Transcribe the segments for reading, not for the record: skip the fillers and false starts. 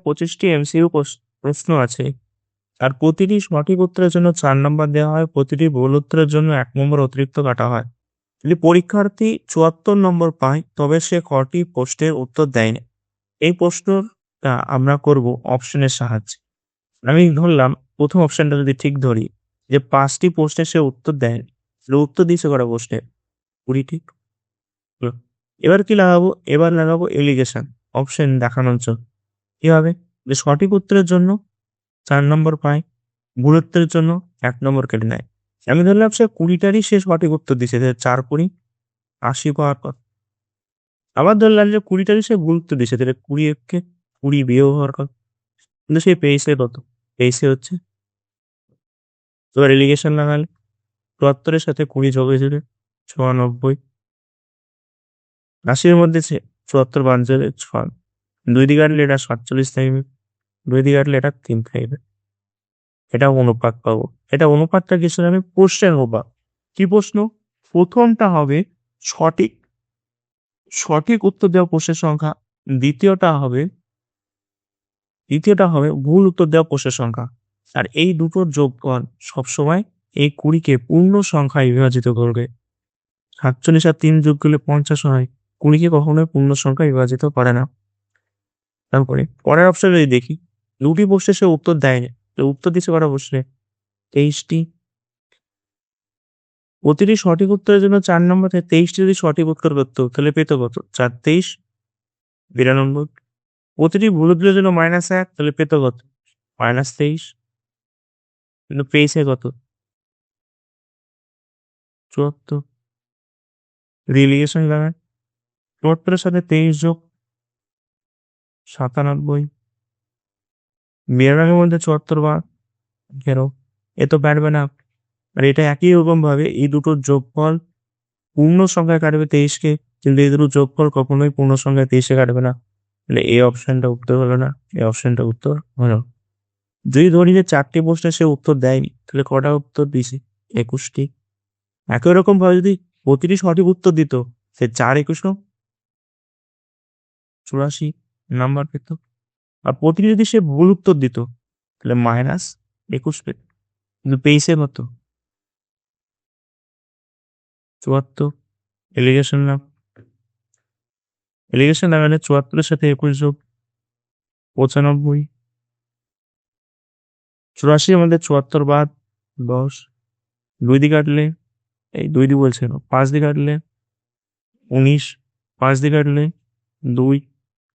25টি MCQ প্রশ্ন আছে। আর প্রতিটি সঠিক উত্তরের জন্য 4 নম্বর দেওয়া হয়, প্রতিটি ভুল উত্তরের জন্য 1 নম্বর অতিরিক্ত কাটা হয়। যদি পরীক্ষার্থী 74 নম্বর পায় তবে সে কটি প্রশ্নের উত্তর দেয়নি? এই প্রশ্নটা আমরা করব অপশনের সাহায্যে। আমি ধরলাম প্রথম অপশনটা যদি ঠিক ধরি যে 5টি প্রশ্নের সে উত্তর দেয়নি। তাহলে উত্তর দিয়েছে কটা প্রশ্নের? 20টি। হুম। এবার কি লাগাবো? এবার লাগাবো এলিগেশন অপশন দেখানোর জন্য। কিভাবে? যে সঠিক উত্তরের জন্য 4 নম্বর পায়, ভুল উত্তরের জন্য 1 নম্বর কেটে নেয়। আমি ধরলাম সে 20টারই সে সঠিক উত্তর দিয়েছে, 4 20 80 পাওয়ার কথা। আবার ধরলাম যে 20টারই সে ভুল উত্তর দিয়েছে, তাহলে 20 কে 20 বিয়োগ হওয়ার কথা। কিন্তু সে পেয়েছে কত? পেয়েছে হচ্ছে, এবার এলিগেশন লাগালে 74 এর সাথে 20 যোগ হয়ে যাবে 90। 80 এর মধ্যে সে 74 বাদ যাবে 6। 2 দিয়ে কাটলে এটা 47 থাকবে, 2 দিয়ে কাটলে এটা 3 থাকবে। এটা অনুপাত পাবো। এটা অনুপাতটা কিছু না, আমি প্রশ্নের অনুপাত। কি প্রশ্ন? প্রথমটা হবে সঠিক সঠিক উত্তর দেওয়া প্রশ্নের সংখ্যা, দ্বিতীয়টা হবে ভুল উত্তর দেওয়া প্রশ্নের সংখ্যা। আর এই দুটোর যোগফল সবসময় এই 20 কে পূর্ণ সংখ্যায় বিভাজিত করবে। 47 আর 3 যোগ করলে 50 হয়। 20 কে কখনোই পূর্ণ সংখ্যায় বিভাজিত করে না। তারপরে পরের অপশন যদি দেখি, 2টি প্রশ্নের সে উত্তর দেয়নি। তো উত্তর দিচ্ছে কটা প্রশ্নে? 23টি। প্রতিটি সঠিক উত্তরের জন্য 4 নম্বর থেকে 23টি যদি সঠিক উত্তর করতো তাহলে পেত কত? 4 23 92। প্রতিটি ভুল উত্তরের জন্য -1 তাহলে পেত কত? -23। কিন্তু পেয়েছে কত? 74। রিলিগেশন লাগায় 74 এর সাথে 23 যোগ 97। 92 এর মধ্যে 74 বার কেন? এ তো পারবে না। আর এটা একই রকম ভাবে এই দুটোর যোগফল পূর্ণ সংখ্যায় কাটবে 23 কে, কিন্তু এই দুটোর যোগফল কখনোই পূর্ণ সংখ্যায় 23 এ কাটবে না। তাহলে এই অপশনটা উত্তর হলো না, এই অপশনটা উত্তর হলো। যদি ধরি যে 4টি প্রশ্নের সে উত্তর দেয়নি, তাহলে কটা উত্তর দিছে? 21টি। একই রকম ভাবে যদি প্রতিটি সঠিক উত্তর দিত, সে 4 21 84 নাম্বার পেত। আর প্রতিটি যদি সে ভুল উত্তর দিত তাহলে -21 পেত। কিন্তু পেয়েছে কত? 74। এলিগেশন লাগালে 74 এর সাথে 21 যোগ 95। 84 এর মধ্যে 74 বাদ 10। 2 দিয়ে কাটলে, এই 2 দিয়ে বলছে 5 দিয়ে কাটলে 19। 5 দিয়ে কাটলে 2।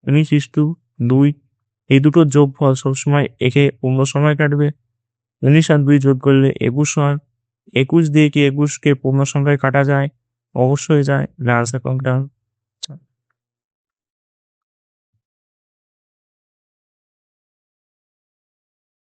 19:2। এই দুটোর যোগফল সবসময় একে পূর্ণ সময় কাটবে। 19 আর 2 যোগ করলে 21 হয়। 21 দিয়ে কি 21 কে পূর্ণ সংখ্যায় কাটা যায়? অবশ্যই যায়। আনসার কোনটা?